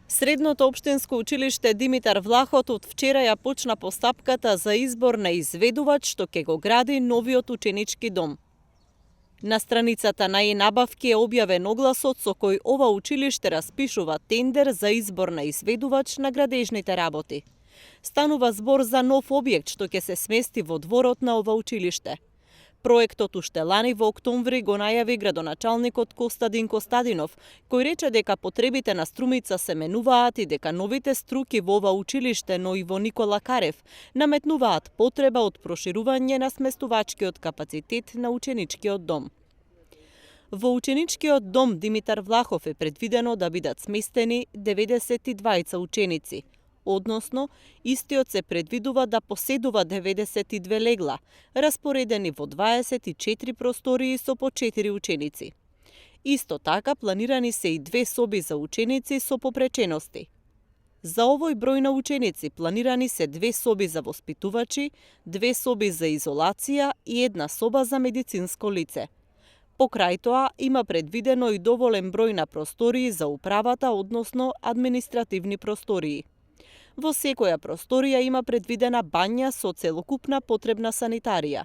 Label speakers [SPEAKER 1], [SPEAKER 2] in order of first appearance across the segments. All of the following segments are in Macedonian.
[SPEAKER 1] Средното општинско училиште Димитар Влахот од вчера ја почна постапката за избор на изведувач што ќе го гради новиот ученички дом. На страницата на e-набавки е објавен огласот со кој ова училиште распишува тендер за избор на изведувач на градежните работи. Станува збор за нов објект што ќе се смести во дворот на ова училиште. Проектот уште лани во октомври го најави градоначалникот Костадин Костадинов, кој рече дека потребите на Струмица се менуваат и дека новите струки во ова училиште, но и во Никола Карев, наметнуваат потреба од проширување на сместувачкиот капацитет на ученичкиот дом. Во ученичкиот дом Димитар Влахов е предвидено да бидат сместени 92 ученици, односно, истиот се предвидува да поседува 92 легла, распоредени во 24 простории со по 4 ученици. Исто така, планирани се и 2 соби за ученици со попречености. За овој број на ученици планирани се 2 соби за воспитувачи, 2 соби за изолација и 1 соба за медицинско лице. Покрај тоа, има предвидено и доволен број на простории за управата, односно административни простории. Во секоја просторија има предвидена бања со целокупна потребна санитарија.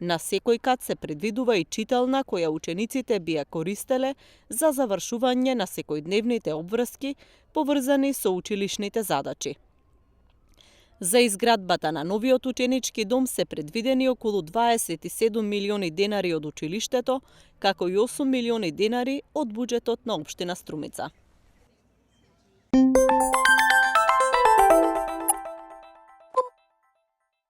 [SPEAKER 1] На секој кат се предвидува и читална која учениците би ја користеле за завршување на секојдневните обврски поврзани со училишните задачи. За изградбата на новиот ученички дом се предвидени околу 27 милиони денари од училиштето, како и 8 милиони денари од буџетот на општина Струмица.